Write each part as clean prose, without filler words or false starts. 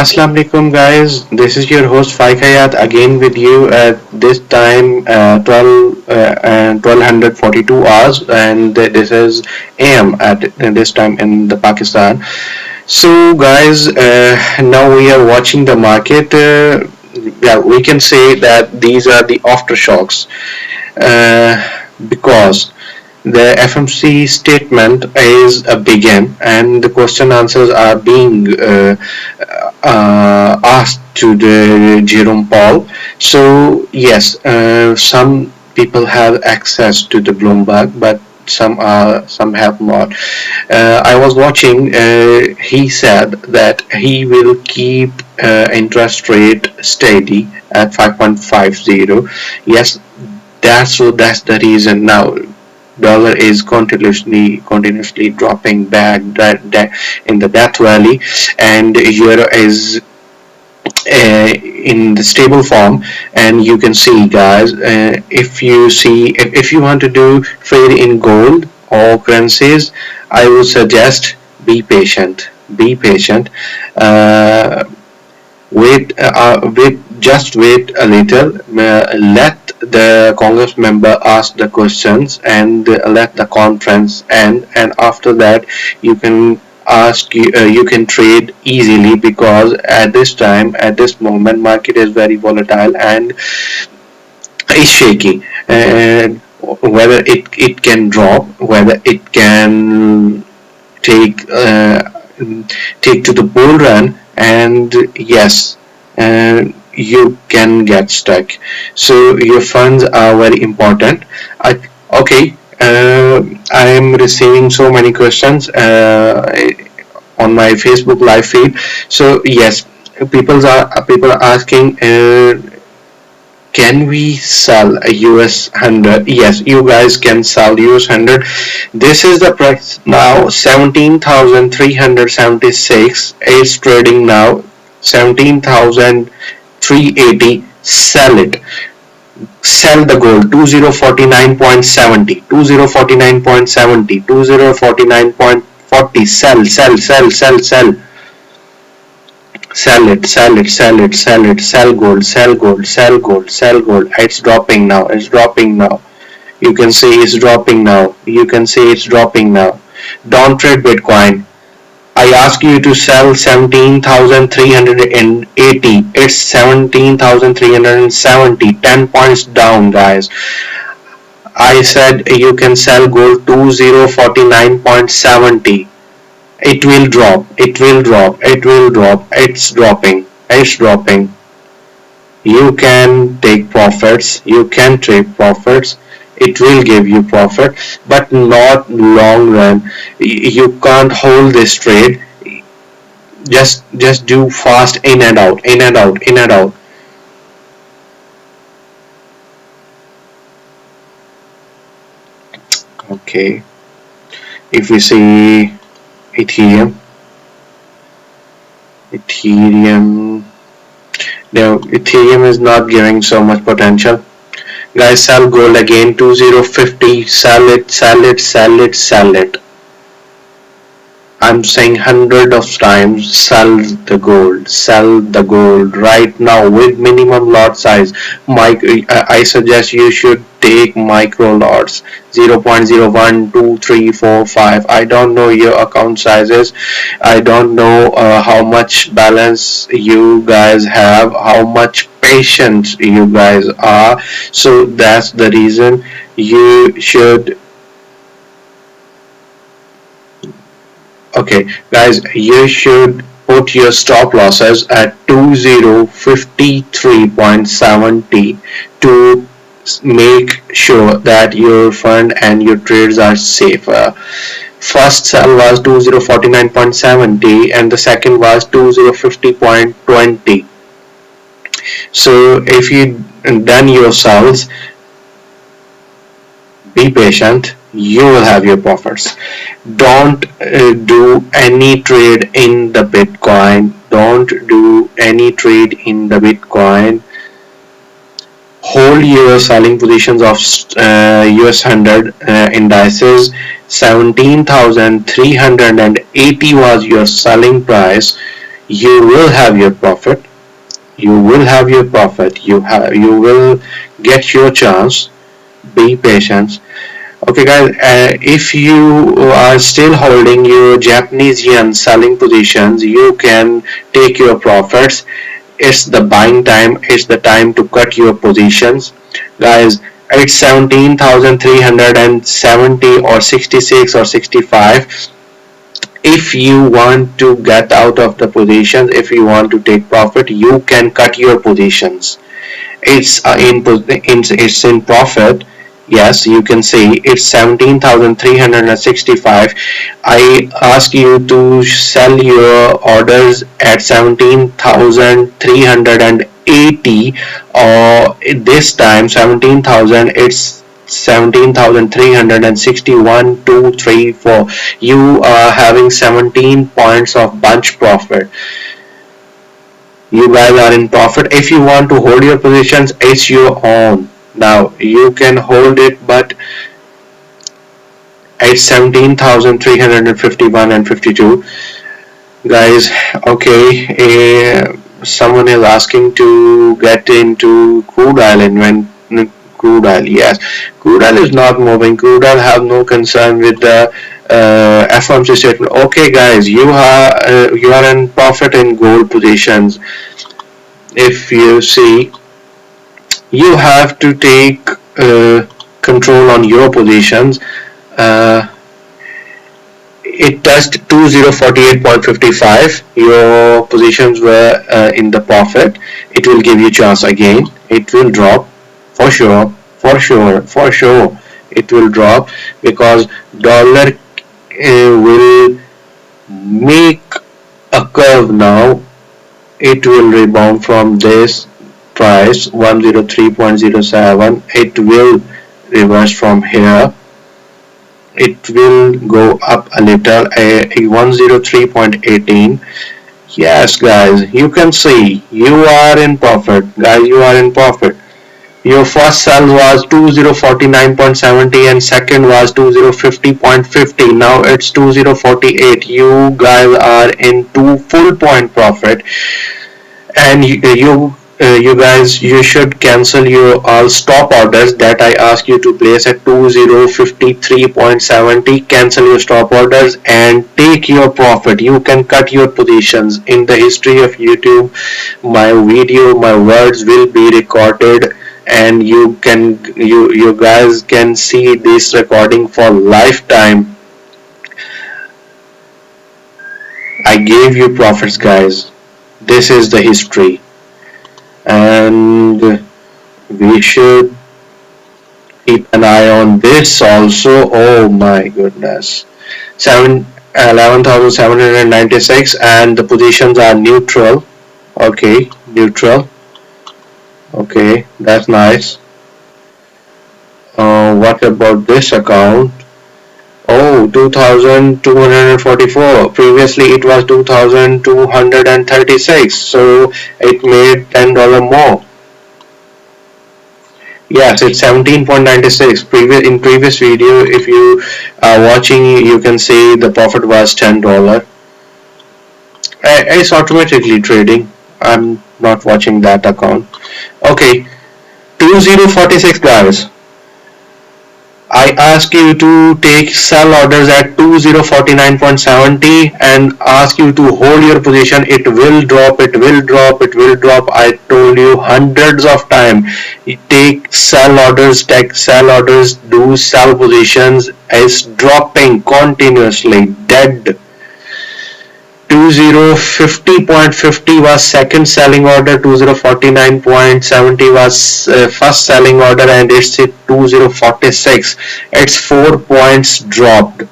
Assalamu alaikum guys, this is your host Faik Hayat again with you at this time 12 and 1242 hours, and this is AM at this time in the Pakistan. So guys, now we are watching the market. Yeah, we can say that these are the aftershocks because the FMC statement is a begin and the question answers are being asked to the Jerome Paul. So yes, some people have access to the Bloomberg, but some have not. I was watching. He said that he will keep interest rate steady at 5.50. Yes, that's the reason now dollar is continuously dropping back that in the death valley, and euro is in the stable form. And you can see guys, if you want to do trade in gold or currencies, I would suggest be patient. uh, wait a little. Let the Congress member ask the questions and let the conference end, and after that you can you can trade easily, because at this time, at this moment, market is very volatile and is shaky, and whether it can drop, whether it can take take to the bull run, and yes, you can get stuck. So your funds are very important. Okay, I am receiving so many questions on my Facebook live feed. So yes, people are asking, can we sell a US 100? Yes, you guys can sell US 100. This is the price now, 17,376. It's trading now 17,380. Sell it. Sell the gold, 2049.70, 2049.70, 2049.40. Sell. Sell gold, It's dropping now. You can see it's dropping now. Don't trade Bitcoin. I ask you to sell 17,380. It's 17,370. 10 points down, guys. I said you can sell gold 2049.70. It will drop. It's dropping. You can take profits. You can trade profits. It will give you profit, but not long run. You can't hold this trade. Just do fast in and out. Okay. If we see Ethereum, no, Ethereum is not giving so much potential. Guys, sell gold again, 2050. Sell it. I'm saying hundred of times, sell the gold right now with minimum lot size. I suggest you should take micro lots, 0.01, 2, 3, 4, 5. I don't know your account sizes. I don't know how much balance you guys have, how much patient you guys are. So that's the reason you should. Okay, guys, you should put your stop losses at 2053.70 to make sure that your fund and your trades are safer. First sell was 2049.70 and the second was 2050.20. So if you done your sells, be patient, you will have your profits. Don't do any trade in the Bitcoin. Hold your selling positions of US 100 indices. 17,380 was your selling price. you will have your profit. You will have your profit. You will get your chance. Be patient. Okay, guys. If you are still holding your Japanese yen selling positions, you can take your profits. It's the buying time. It's the time to cut your positions, guys. It's 17,370 or 66 or 65. If you want to get out of the positions, if you want to take profit, you can cut your positions. It's in profit. Yes, you can see it's 17,365. I ask you to sell your orders at 17,380, or this time 17,000. It's 17,361, 2, 3, 4. You are having 17 points of bunch profit. You guys are in profit. If you want to hold your positions, it's your own. Now you can hold it, but it's 17,351 and 52, guys. Okay, someone is asking to get into crude oil and when crude oil. Yes, crude oil is not moving. Crude oil have no concern with the FOMC statement. Okay, guys, you are in profit in gold positions. If you see, you have to take control on your positions. It touched 2048.55. Your positions were in the profit. It will give you chance again. It will drop for sure, for sure, for sure. It will drop because dollar will make a curve now. It will rebound from this price 103.07. It will reverse from here. It will go up a little, a 103.18. Yes, guys, you can see you are in profit. Guys, you are in profit. Your first sell was 2049.70 and second was 2050.50. Now it's 2048. You guys are in full point profit, and you guys, you should cancel your all stop orders that I ask you to place at 2053.70. Cancel your stop orders and take your profit. You can cut your positions. In the history of YouTube, my video, my words will be recorded, and you guys can see this recording for lifetime. I gave you profits, guys. This is the history, and we should keep an eye on this also. Oh my goodness, 11,796, and the positions are neutral. Okay, neutral. Okay, that's nice. What about this account? Oh, 2,244. Previously it was 2,236, so it made $10 more. Yes, it's 17.96. In previous video, if you are watching, you can see the profit was $10. It's automatically trading. I'm not watching that account. Okay, 2046, guys. I ask you to take sell orders at 2049.70 and ask you to hold your position. It will drop, it will drop, it will drop. I told you hundreds of times. Take sell orders, do sell positions. It's dropping continuously, dead. 2050.50 was second selling order, 2049.70 was first selling order, and it's at 2046. It's 4 points dropped.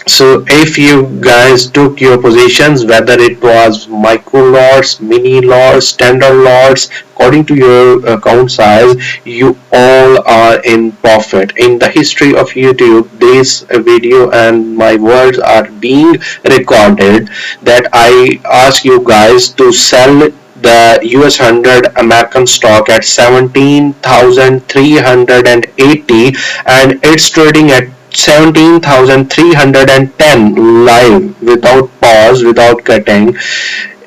So if you guys took your positions, whether it was micro lots, mini lots, standard lots, according to your account size, you all are in profit. In the history of YouTube, this video and my words are being recorded that I ask you guys to sell the US 100 American stock at 17,380, and it's trading at 17,310 live, without pause, without cutting.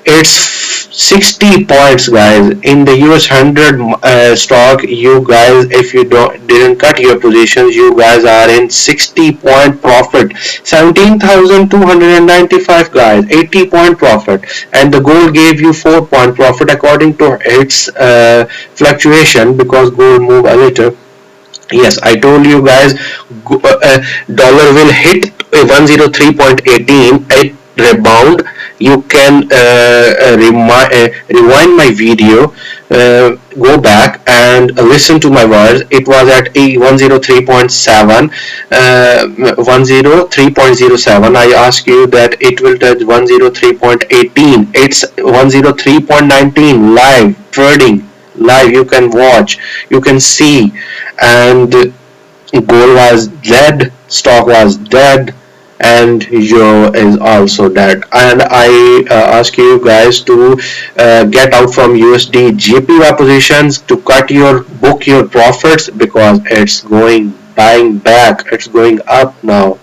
It's 60 points, guys. In the US 100 stock, you guys, if you didn't cut your positions, you guys are in 60-point profit. 17,295, guys, 80-point profit, and the gold gave you 4-point profit according to its fluctuation, because gold move a little. Yes, I told you guys, dollar will hit 103.18. It rebound. You can rewind my video, go back and listen to my words. It was at 103.7, 103.07. I ask you that it will touch 103.18. It's 103.19 live trading. Live, you can watch, you can see. And gold was dead, stock was dead, and euro is also dead. And I ask you guys to get out from USD JPY positions, to cut your book your profits, because it's going buying back, it's going up now.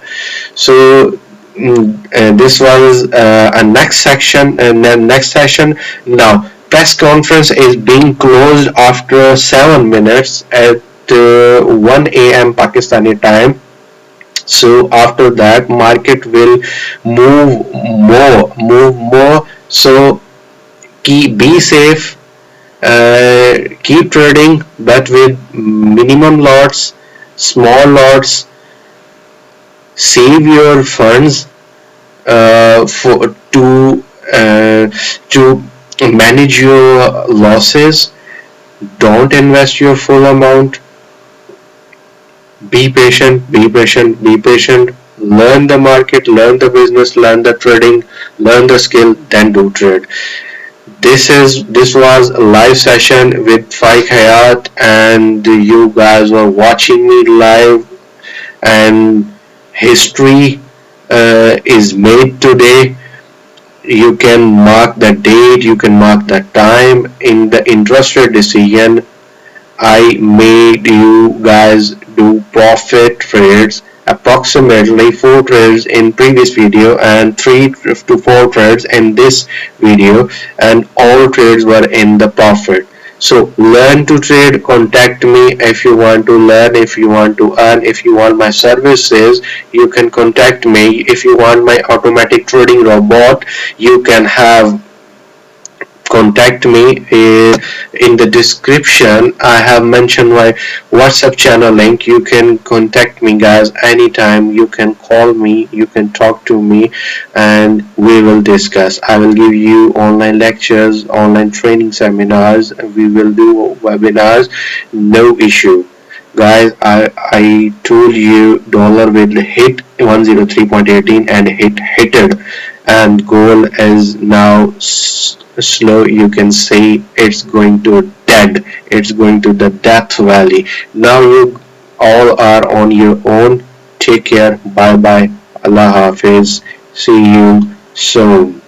So this was a next section, and then next session. Now press conference is being closed after 7 minutes at 1 a.m. Pakistani time. So after that, market will move more. So be safe, keep trading, but with minimum lots, small lots. Save your funds for to manage your losses. Don't invest your full amount. Be patient, be patient, be patient. Learn the market, learn the business, learn the trading, learn the skill, then do trade. This was a live session with Faik Hayat, and you guys were watching me live. And history is made today. You can mark the date, you can mark the time. In the interest rate decision, I made you guys do profit trades, approximately 4 trades in previous video and 3 to 4 trades in this video, and all trades were in the profit. So learn to trade. Contact me if you want to learn, if you want to earn, if you want my services. You can contact me. If you want my automatic trading robot, you can have contact me. In the description I have mentioned my WhatsApp channel link. You can contact me, guys, anytime. You can call me, you can talk to me, and we will discuss. I will give you online lectures, online training seminars. We will do webinars, no issue. Guys, I told you dollar will hit 103.18 and hit it, and gold is now slow. You can say it's going to dead, it's going to the death valley. Now you all are on your own. Take care. Bye bye. Allah Hafiz. See you soon.